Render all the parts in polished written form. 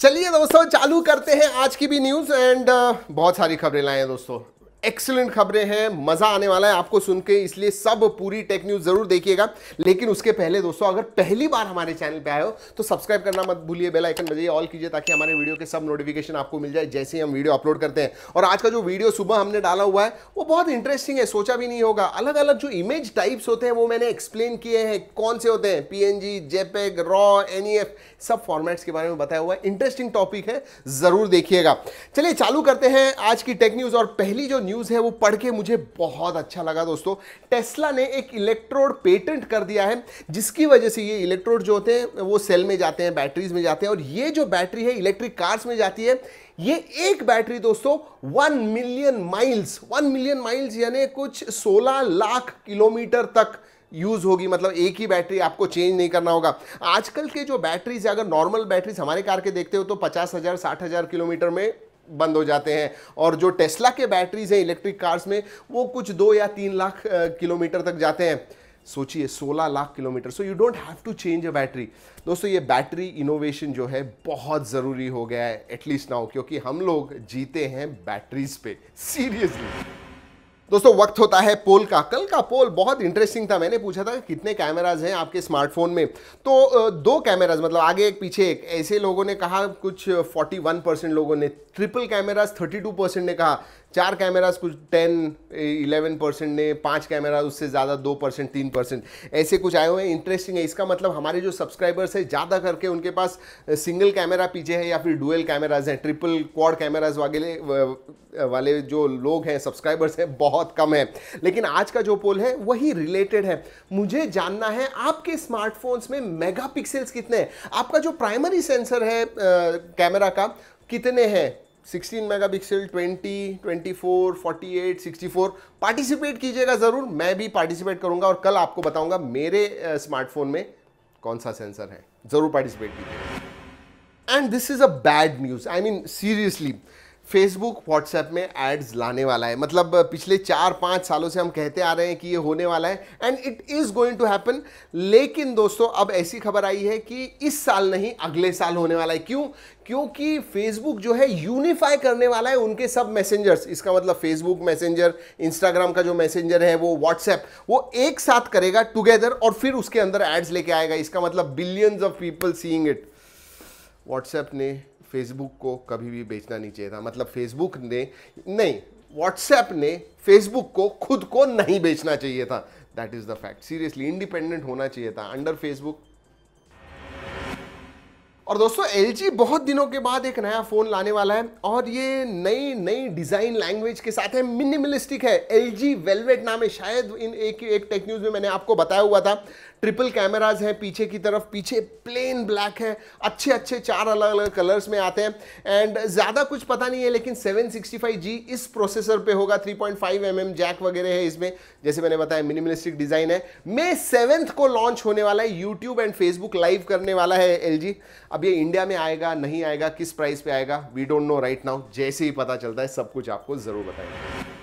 चलिए दोस्तों चालू करते हैं आज की भी न्यूज एंड बहुत सारी खबरें लाए हैं दोस्तों। एक्सीलेंट खबरें हैं, मजा आने वाला है आपको सुन के, इसलिए सब पूरी टेक न्यूज जरूर देखिएगा। लेकिन उसके पहले दोस्तों अगर पहली बार हमारे चैनल पे आए हो तो सब्सक्राइब करना मत भूलिए, बेल आइकन बजाइए, ऑल कीजिए ताकि हमारे वीडियो के सब नोटिफिकेशन आपको मिल जाए जैसे ही हम वीडियो अपलोड करते हैं। और आज का जो वीडियो सुबह हमने डाला हुआ है वो बहुत इंटरेस्टिंग है, सोचा भी नहीं होगा। अलग अलग जो इमेज टाइप्स होते हैं वो मैंने एक्सप्लेन किए हैं, कौन से होते हैं, पीएनजी, जेपेग, रॉ, एनईएफ, सब फॉर्मेट्स के बारे में बताया हुआ है। इंटरेस्टिंग टॉपिक है, जरूर देखिएगा। चलिए चालू करते हैं आज की टेक न्यूज। और पहली जो न्यूज है वो पढ़ के मुझे बहुत अच्छा लगा दोस्तों। टेस्ला ने एक इलेक्ट्रोड पेटेंट कर दिया है जिसकी वजह से ये इलेक्ट्रोड जो होते हैं वो सेल में जाते हैं, बैटरीज में जाते हैं, और ये जो बैटरी है इलेक्ट्रिक कार्स में जाती है। ये एक बैटरी दोस्तों 1 मिलियन माइल्स यानी कुछ 16 लाख किलोमीटर तक यूज होगी। मतलब एक ही बैटरी, आपको चेंज नहीं करना होगा। आजकल के जो बैटरीज, अगर नॉर्मल बैटरीज हमारे कार के देखते हो तो 50,000 60,000 किलोमीटर में बंद हो जाते हैं, और जो टेस्ला के बैटरीज हैं इलेक्ट्रिक कार्स में वो कुछ 2 या 3 लाख किलोमीटर तक जाते हैं। सोचिए 16 lakh kilometre, so you don't have to change a battery. दोस्तों ये बैटरी इनोवेशन जो है बहुत ज़रूरी हो गया है एटलीस्ट नाउ, क्योंकि हम लोग जीते हैं बैटरीज पे, सीरियसली। दोस्तों वक्त होता है पोल का। कल का पोल बहुत इंटरेस्टिंग था। मैंने पूछा था कि कितने कैमराज हैं आपके स्मार्टफोन में, तो 2 कैमराज, मतलब आगे एक पीछे एक, ऐसे लोगों ने कहा। कुछ 41% लोगों ने, ट्रिपल कैमराज 32% ने कहा, 4 कैमराज कुछ 10-11% ने, 5 कैमराज उससे ज़्यादा 2% 3%, ऐसे कुछ आए हुए हैं। इंटरेस्टिंग है। इसका मतलब हमारे जो सब्सक्राइबर्स है ज़्यादा करके उनके पास सिंगल कैमरा पीछे है या फिर डुअल कैमराज हैं। ट्रिपल क्वाड कैमराज वाले जो लोग हैं, सब्सक्राइबर्स हैं, बहुत कम है। लेकिन आज का जो पोल है वही रिलेटेड है। मुझे जानना है आपके स्मार्टफोन्स में मेगापिक्सल्स कितने हैं, आपका जो प्राइमरी सेंसर है कैमरा का कितने हैं, 16 मेगापिक्सल, 20, 24, 48, 64। पार्टिसिपेट कीजिएगा ज़रूर, मैं भी पार्टिसिपेट करूंगा और कल आपको बताऊंगा मेरे स्मार्टफोन में कौन सा सेंसर है। ज़रूर पार्टिसिपेट कीजिएगा। And this is a bad news, I mean seriously. Facebook WhatsApp में एड्स लाने वाला है। मतलब पिछले 4-5 सालों से हम कहते आ रहे हैं कि ये होने वाला है and it is going to happen. लेकिन दोस्तों अब ऐसी खबर आई है कि इस साल नहीं अगले साल होने वाला है। क्यों? क्योंकि फेसबुक जो है यूनिफाई करने वाला है उनके सब मैसेंजर्स। इसका मतलब फेसबुक मैसेंजर, इंस्टाग्राम का जो मैसेंजर है, वो व्हाट्सएप, वो एक साथ करेगा टुगेदर और फिर उसके अंदर एड्स लेके आएगा। इसका मतलब billions of people seeing it. WhatsApp ने फेसबुक को कभी भी बेचना नहीं चाहिए था। मतलब फेसबुक ने नहीं, व्हाट्सएप ने फेसबुक को खुद को नहीं बेचना चाहिए था। That is the fact. Seriously independent होना चाहिए था अंडर फेसबुक। और दोस्तों LG बहुत दिनों के बाद एक नया फोन लाने वाला है और ये नई डिजाइन लैंग्वेज के साथ है, मिनिमलिस्टिक है। LG वेलवेट नाम है। शायद इन एक टेक न्यूज में मैंने आपको बताया हुआ था। ट्रिपल कैमराज हैं पीछे की तरफ, पीछे प्लेन ब्लैक है, अच्छे 4 अलग अलग कलर्स में आते हैं एंड ज़्यादा कुछ पता नहीं है। लेकिन 765G इस प्रोसेसर पे होगा, 3.5mm जैक वगैरह है इसमें। जैसे मैंने बताया मिनिमलिस्टिक डिज़ाइन है। May 7 को लॉन्च होने वाला है, यूट्यूब एंड फेसबुक लाइव करने वाला है LG। अब ये इंडिया में आएगा नहीं आएगा, किस प्राइस पे आएगा, we don't know right now. जैसे ही पता चलता है सब कुछ आपको ज़रूर बताएंगे।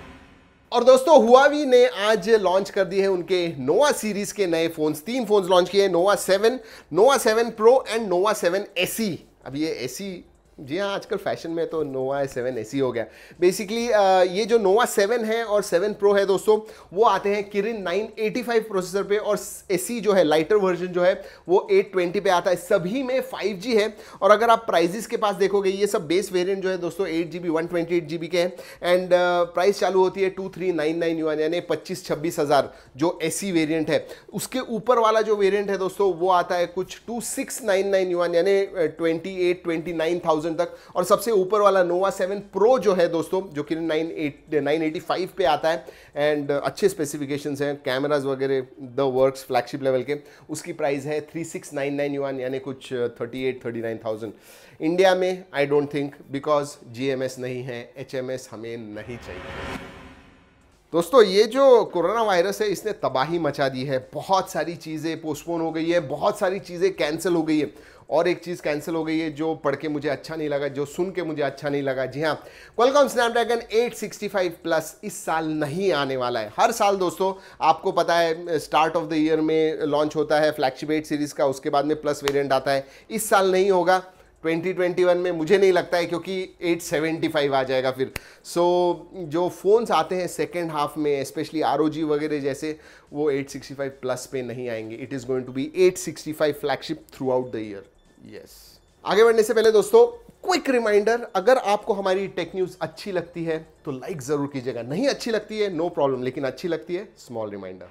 और दोस्तों हुआवी ने आज लॉन्च कर दी है उनके नोवा सीरीज के नए फोन्स। 3 फोन्स लॉन्च किए, नोवा 7, नोवा 7 प्रो एंड नोवा 7 SE। अब ये SE, जी हाँ, आजकल फैशन में तो नोवा 7 SE हो गया। बेसिकली ये जो नोवा 7 है और 7 प्रो है दोस्तों, वो आते हैं किरिन 985 प्रोसेसर पे, और SE जो है लाइटर वर्जन जो है वो 820 पे आता है। सभी में 5G है। और अगर आप प्राइजेस के पास देखोगे, ये सब बेस वेरिएंट जो है दोस्तों 8GB 128GB के हैं एंड प्राइस चालू होती है 2399 युआन यानी 25-26 हज़ार जो SE वेरिएंट है। उसके ऊपर वाला जो वेरिएंट है दोस्तों वो आता है कुछ 2699 युआन यानी 28-29,000 तक। और सबसे ऊपर वाला नोवा 7 प्रो जो है दोस्तों, जो कि 985 पे आता है एंड अच्छे स्पेसिफिकेशंस हैं, कैमराज वगैरह द वर्क्स फ्लैगशिप लेवल के, उसकी प्राइस है 3699 युआन यानी कुछ 38-39,000। इंडिया में I don't think, because GMS नहीं है, HMS हमें नहीं चाहिए। दोस्तों ये जो कोरोना वायरस है इसने तबाही मचा दी है। बहुत सारी चीज़ें पोस्टपोन हो गई है, बहुत सारी चीज़ें कैंसिल हो गई है। और एक चीज़ कैंसिल हो गई है जो पढ़ के मुझे अच्छा नहीं लगा, जो सुन के मुझे अच्छा नहीं लगा। जी हाँ, क्वालकॉम स्नैपड्रैगन 865 प्लस इस साल नहीं आने वाला है। हर साल दोस्तों आपको पता है स्टार्ट ऑफ द ईयर में लॉन्च होता है फ्लैगशिप 8 सीरीज़ का, उसके बाद में प्लस वेरिएंट आता है। इस साल नहीं होगा। 2021 में मुझे नहीं लगता है, क्योंकि 875 आ जाएगा फिर। सो जो फ़ोन्स आते हैं सेकेंड हाफ में, स्पेशली ROG वगैरह जैसे, वो 865 प्लस पे नहीं आएंगे। It is going to be 865 flagship throughout the year. Yes, आगे बढ़ने से पहले दोस्तों क्विक रिमाइंडर, अगर आपको हमारी टेक न्यूज़ अच्छी लगती है तो लाइक ज़रूर कीजिएगा, नहीं अच्छी लगती है नो प्रॉब्लम, लेकिन अच्छी लगती है स्मॉल रिमाइंडर।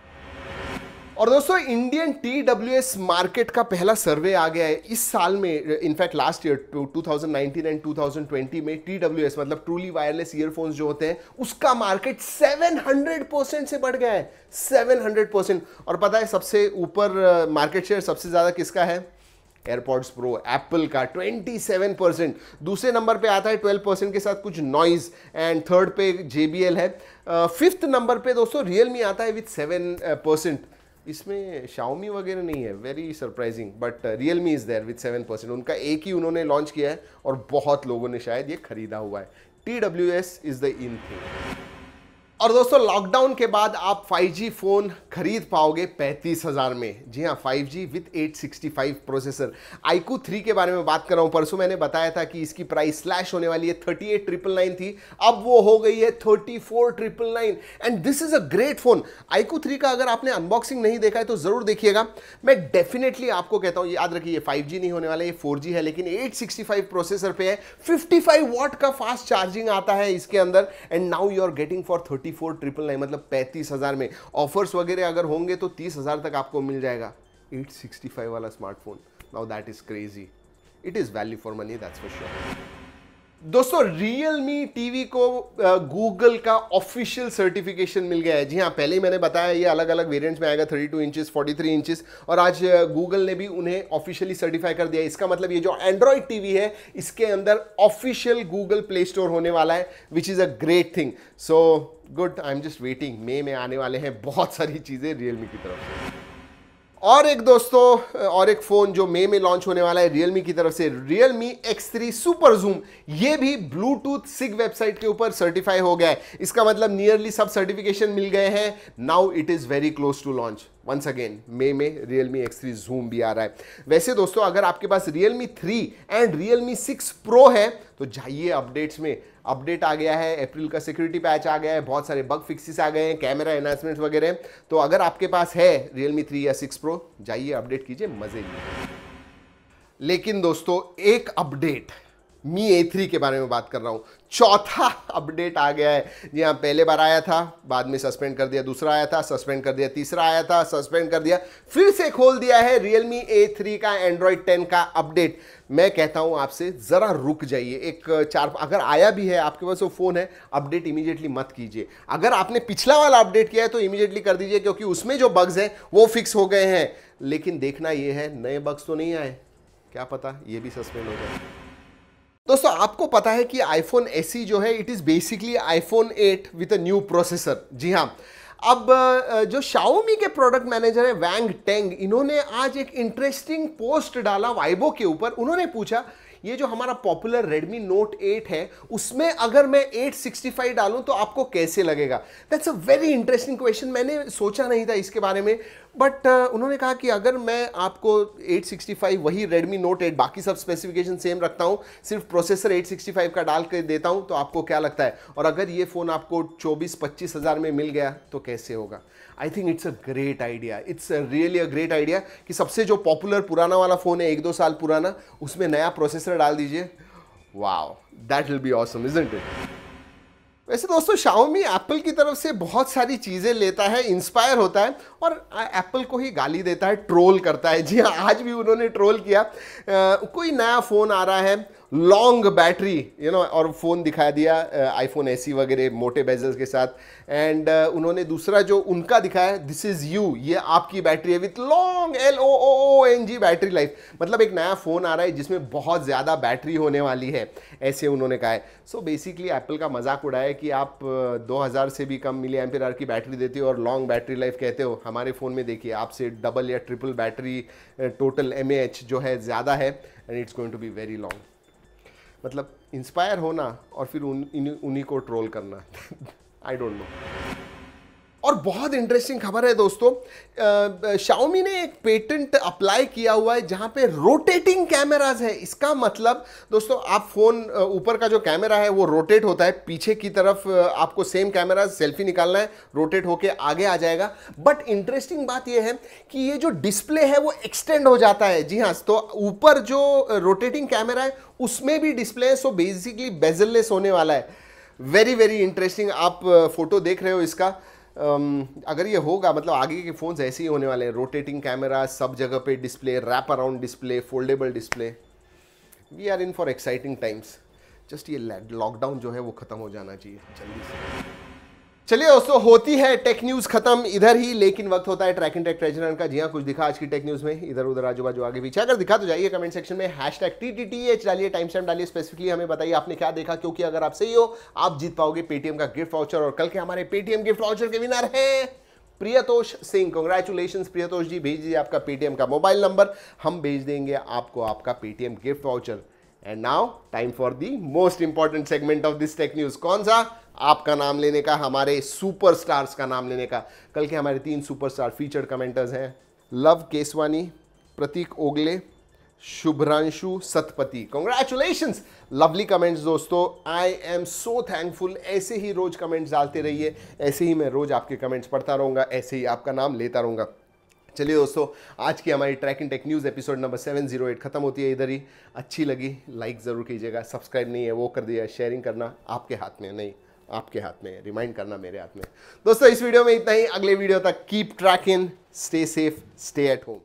और दोस्तों इंडियन TWS मार्केट का पहला सर्वे आ गया है इस साल में। इनफैक्ट लास्ट ईयर 2019 एंड 2020 में TWS मतलब ट्रूली वायरलेस ईयरफोन्स जो होते हैं उसका मार्केट 700% से बढ़ गया है, 700%। और पता है सबसे ऊपर मार्केट शेयर सबसे ज़्यादा किसका है? एयरपॉड्स प्रो, एप्पल का 27%। दूसरे नंबर पे आता है 12% के साथ कुछ नॉइज, एंड थर्ड पे JBL है। फिफ्थ नंबर पे दोस्तों रियलमी आता है विथ 7%। इसमें Xiaomi वगैरह नहीं है, very surprising, but Realme is there with 7%। उनका एक ही उन्होंने लॉन्च किया है और बहुत लोगों ने शायद ये खरीदा हुआ है। TWS is the in thing. और दोस्तों लॉकडाउन के बाद आप 5G फोन खरीद पाओगे 35,000 में। जी हाँ, 5G विथ 865 प्रोसेसर। iQOO 3 के बारे में बात कर रहा हूं। परसों मैंने बताया था कि इसकी प्राइस स्लैश होने वाली है, 38,999 थी, अब वो हो गई है 34,999। And this is a great phone. iQOO 3 का अगर आपने अनबॉक्सिंग नहीं देखा है तो जरूर देखिएगा। मैं डेफिनेटली आपको कहता हूं, याद रखिए 5G नहीं होने वाला, ये 4G है, लेकिन 865 प्रोसेसर पे है, 55 वॉट का फास्ट चार्जिंग आता है इसके अंदर। And now you are getting for 34,999, मतलब 35,000 में। ऑफर्स वगैरह अगर होंगे तो 30,000 तक आपको मिल जाएगा 865 वाला smartphone. Now that is crazy, it is value for money, that's for sure. दोस्तों Realme TV को गूगल का ऑफिशियल सर्टिफिकेशन मिल गया है। जी हाँ, पहले ही मैंने बताया ये अलग अलग वेरिएंट्स में आएगा, 32 इंचेस, 43 इंचेस, और आज गूगल ने भी उन्हें ऑफिशियली सर्टिफाई कर दिया। इसका मतलब ये जो एंड्रॉइड टीवी है इसके अंदर ऑफिशियल गूगल प्ले स्टोर होने वाला है, which is a great thing. So good, I am just waiting. मई में आने वाले हैं बहुत सारी चीज़ें Realme की तरफ से। और एक दोस्तों, और एक फोन जो मई में लॉन्च होने वाला है Realme की तरफ से, Realme X3 सुपर जूम। ये भी ब्लूटूथ SIG वेबसाइट के ऊपर सर्टिफाई हो गया है। इसका मतलब नियरली सब सर्टिफिकेशन मिल गए हैं। Now it is very close to launch. Once again मई में Realme X3 जूम भी आ रहा है। वैसे दोस्तों अगर आपके पास Realme 3 एंड Realme 6 Pro है तो जाइए अपडेट्स में। अपडेट आ गया है, अप्रैल का सिक्योरिटी पैच आ गया है, बहुत सारे बग फिक्सेस आ गए हैं, कैमरा एनहांसमेंट्स वगैरह। तो अगर आपके पास है Realme 3 या 6 Pro, जाइए अपडेट कीजिए, मजे लीजिए। लेकिन दोस्तों एक अपडेट, Mi A3 के बारे में बात कर रहा हूं। चौथा अपडेट आ गया है। जी हाँ, पहले बार आया था, बाद में सस्पेंड कर दिया, दूसरा आया था, सस्पेंड कर दिया, तीसरा आया था, सस्पेंड कर दिया, फिर से खोल दिया है Realme A3 का Android 10 का अपडेट। मैं कहता हूं आपसे जरा रुक जाइए, अगर आया भी है आपके पास वो फोन है, अपडेट इमीडिएटली मत कीजिए। अगर आपने पिछला वाला अपडेट किया है तो इमीडिएटली कर दीजिए, क्योंकि उसमें जो बग्स हैं वो फिक्स हो गए हैं। लेकिन देखना ये है नए बग्स तो नहीं आए, क्या पता ये भी सस्पेंड हो जाए। दोस्तों आपको पता है कि iPhone SE जो है it is basically iPhone 8 with a new processor. जी हाँ, अब जो Xiaomi के प्रोडक्ट मैनेजर है वैंग टेंग, इन्होंने आज एक इंटरेस्टिंग पोस्ट डाला वाइबो के ऊपर। उन्होंने पूछा ये जो हमारा पॉपुलर Redmi Note 8 है उसमें अगर मैं 865 डालूं तो आपको कैसे लगेगा। That's a very interesting question, मैंने सोचा नहीं था इसके बारे में, बट उन्होंने कहा कि अगर मैं आपको 865 वही Redmi Note 8 बाकी सब स्पेसिफिकेशन सेम रखता हूं, सिर्फ प्रोसेसर 865 का डाल कर देता हूं, तो आपको क्या लगता है? और अगर ये फ़ोन आपको 24-25 हज़ार में मिल गया तो कैसे होगा? I think it's a great idea, it's really a great idea कि सबसे जो पॉपुलर पुराना वाला फ़ोन है 1-2 साल पुराना, उसमें नया प्रोसेसर डाल दीजिए। Wow, that will be awesome, isn't it? वैसे दोस्तों Xiaomi एप्पल की तरफ से बहुत सारी चीज़ें लेता है, इंस्पायर होता है और एप्पल को ही गाली देता है, ट्रोल करता है। जी हाँ, आज भी उन्होंने ट्रोल किया। कोई नया फ़ोन आ रहा है, लॉन्ग बैटरी और फ़ोन दिखा दिया iPhone SE वगैरह मोटे बेजल्स के साथ। एंड उन्होंने दूसरा जो उनका दिखाया, दिस इज़ यू, ये आपकी बैटरी है with long LONG battery life. मतलब एक नया फ़ोन आ रहा है जिसमें बहुत ज़्यादा बैटरी होने वाली है, ऐसे उन्होंने कहा है। सो बेसिकली एप्पल का मजाक उड़ाया कि आप 2000 से भी कम मिली एम्पीयर आवर की बैटरी देते हो और लॉन्ग बैटरी लाइफ कहते हो। हमारे फ़ोन में देखिए आपसे डबल या ट्रिपल बैटरी टोटल mAh जो है ज़्यादा है, and it's going to be very long. मतलब इंस्पायर होना और फिर उन्हीं को ट्रोल करना। I don't know. और बहुत इंटरेस्टिंग खबर है दोस्तों, Xiaomi ने एक पेटेंट अप्लाई किया हुआ है जहां पे रोटेटिंग कैमराज है। इसका मतलब दोस्तों, आप फोन ऊपर का जो कैमरा है वो रोटेट होता है पीछे की तरफ, आपको सेम कैमरा सेल्फी निकालना है, रोटेट होके आगे आ जाएगा। बट इंटरेस्टिंग बात यह है कि ये जो डिस्प्ले है वो एक्सटेंड हो जाता है। जी हाँ, तो ऊपर जो रोटेटिंग कैमरा है उसमें भी डिस्प्ले है, सो बेसिकली बेजललेस होने वाला है। Very very interesting. आप फोटो देख रहे हो इसका, अगर ये होगा मतलब आगे के फोन्स ऐसे ही होने वाले हैं, रोटेटिंग कैमरा, सब जगह पे display, wrap around display, foldable display. We are in for exciting times. Just ये लॉकडाउन जो है वो खत्म हो जाना चाहिए जल्दी से। चलिए दोस्तों, होती है टेक न्यूज खत्म इधर ही, लेकिन वक्त होता है track and take treasure Hunt का। जी हाँ, कुछ दिखा आज की टेक न्यूज में, इधर उधर आजू बाजू आगे पीछे। अगर दिखा तो जाइए कमेंट सेक्शन में #TTTH डालिए, टाइम स्टैम्प डालिए, स्पेसिफिकली हमें बताइए आपने क्या देखा, क्योंकि अगर आप सही हो आप जीत पाओगे पेटीएम का गिफ्ट वाउचर। और कल के हमारे पेटीएम गिफ्ट वाउचर के विनर हैं प्रियतोष सिंह। कांग्रेचुलेशंस प्रियतोष जी, भेज दीजिए आपका पेटीएम का मोबाइल नंबर, हम भेज देंगे आपको आपका Paytm gift voucher. And now time for the most important segment of this tech news. कौन सा? आपका नाम लेने का, हमारे सुपरस्टार्स का नाम लेने का। कल के हमारे 3 सुपरस्टार फीचर्ड कमेंटर्स हैं, Luv Keswani, Prateek Ogale, Shubhranshu Satpathy. Congratulations, lovely comments दोस्तों, आई एम सो थैंकफुल। ऐसे ही रोज कमेंट्स डालते रहिए, ऐसे ही मैं रोज आपके कमेंट्स पढ़ता रहूंगा, ऐसे ही आपका नाम लेता रहूंगा। चलिए दोस्तों, आज की हमारी track and tech news episode number 708 खत्म होती है इधर ही। अच्छी लगी लाइक ज़रूर कीजिएगा, सब्सक्राइब नहीं है वो कर दिया, शेयरिंग करना आपके हाथ में नहीं, आपके हाथ में, रिमाइंड करना मेरे हाथ में। दोस्तों इस वीडियो में इतना ही, अगले वीडियो तक keep trekking, stay safe, stay at home.